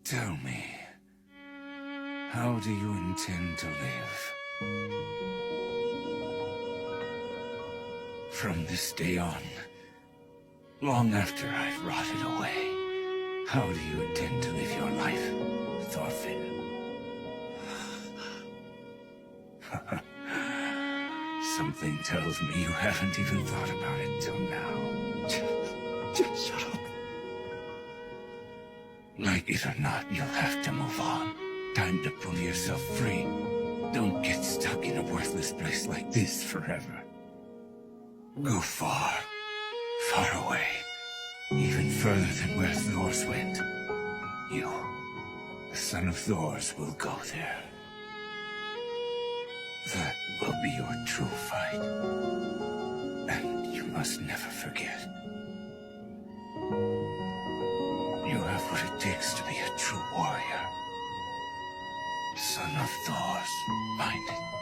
Tell me, how do you intend to live? From this day on, long after I've rotted away, how do you intend to live your life, Thorfinn? Something tells me you haven't even thought about it till now. Just shut up. Like it or not, you'll have to move on. Time to pull yourself free. Don't get stuck in a worthless place like this forever. Go far, far away. Even further than where Thors went. You, the son of Thors, will go there. That will be your true fight. And you must never forget. You have what it takes to be a true warrior. Son of Thors, mind it.